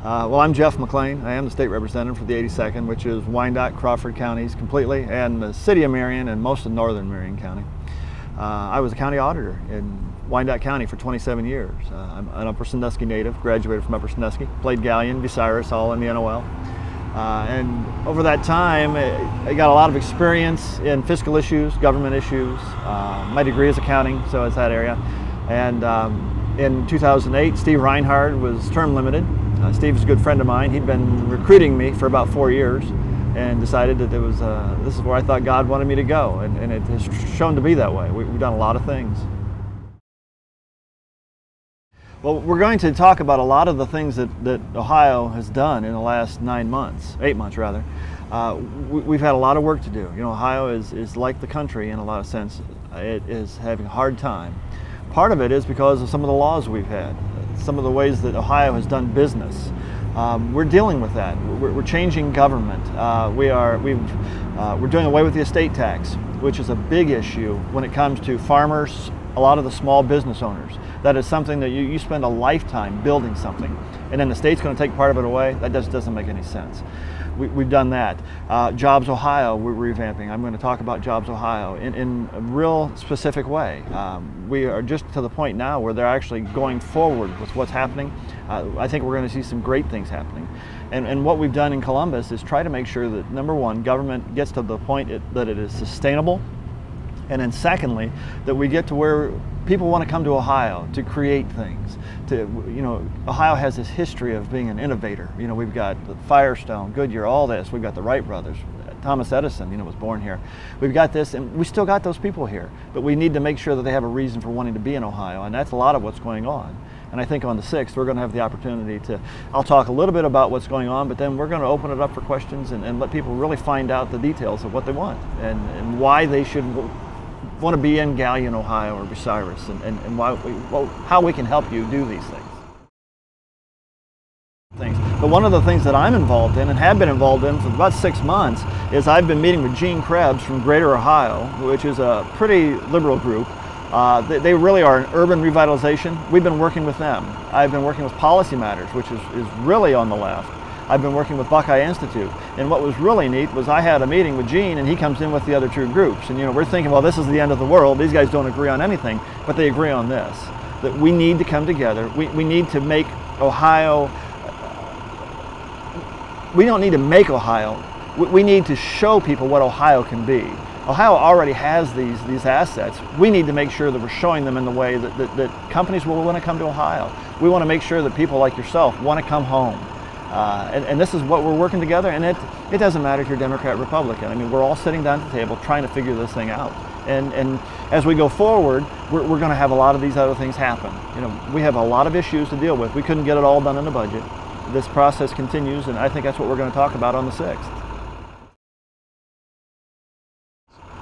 Well, I'm Jeff McLean. I am the state representative for the 82nd, which is Wyandotte, Crawford counties completely, and the city of Marion and most of northern Marion County. I was a county auditor in Wyandotte County for 27 years. I'm an Upper Sandusky native, graduated from Upper Sandusky, played Galleon, Bucyrus, all in the NOL. And over that time, I got a lot of experience in fiscal issues, government issues. My degree is accounting, so it's that area. And in 2008, Steve Reinhardt was term limited. Steve's a good friend of mine. He'd been recruiting me for about 4 years and decided that this is where I thought God wanted me to go. And it has shown to be that way. We've done a lot of things. Well, we're going to talk about a lot of the things that Ohio has done in the last 8 months rather. We've had a lot of work to do. You know, Ohio is like the country in a lot of sense. It is having a hard time. Part of it is because of some of the laws we've had, some of the ways that Ohio has done business. We're dealing with that. We're changing government. We're doing away with the estate tax, which is a big issue when it comes to farmers, a lot of the small business owners. That is something that you spend a lifetime building something, and then the state's going to take part of it away. That just doesn't make any sense. We've done that. Jobs Ohio, we're revamping. I'm going to talk about Jobs Ohio in a real specific way. We are just to the point now where they're actually going forward with what's happening. I think we're going to see some great things happening. And what we've done in Columbus is try to make sure that, number one, government gets to the point that it is sustainable. And then secondly, that we get to where people want to come to Ohio to create things. Ohio has this history of being an innovator. You know, we've got the Firestone, Goodyear, all this. We've got the Wright brothers. Thomas Edison, was born here. We've got this, and we still got those people here. But we need to make sure that they have a reason for wanting to be in Ohio, and that's a lot of what's going on. And I think on the 6th, we're going to have the opportunity I'll talk a little bit about what's going on, but then we're going to open it up for questions and let people really find out the details of what they want and why they should want to be in Galleon, Ohio, or Bucyrus, and how we can help you do these things. But one of the things that I'm involved in and have been involved in for about 6 months is I've been meeting with Gene Krebs from Greater Ohio, which is a pretty liberal group. They really are an urban revitalization. We've been working with them. I've been working with Policy Matters, which is really on the left. I've been working with Buckeye Institute, and what was really neat was I had a meeting with Gene, and he comes in with the other two groups, and we're thinking, well, this is the end of the world. These guys don't agree on anything, but they agree on this, that we need to come together. We need to make Ohio. We don't need to make Ohio. We need to show people what Ohio can be. Ohio already has these assets. We need to make sure that we're showing them in the way that companies will want to come to Ohio. We want to make sure that people like yourself want to come home. And this is what we're working together, and it doesn't matter if you're Democrat, Republican. I mean, we're all sitting down at the table trying to figure this thing out. And as we go forward, we're going to have a lot of these other things happen. We have a lot of issues to deal with. We couldn't get it all done in the budget. This process continues, and I think that's what we're going to talk about on the 6th.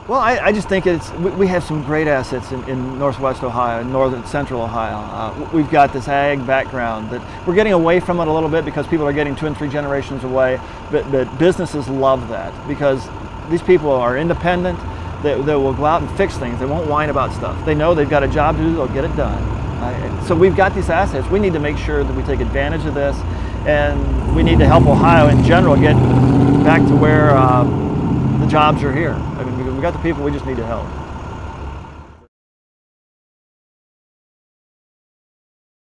Well, I just think we have some great assets in Northwest Ohio, Northern Central Ohio. We've got this ag background that we're getting away from it a little bit because people are getting 2 and 3 generations away, but businesses love that because these people are independent. They will go out and fix things. They won't whine about stuff. They know they've got a job to do, they'll get it done. So we've got these assets. We need to make sure that we take advantage of this, and we need to help Ohio in general get back to where the jobs are here. I mean, we got the people, we just need to help.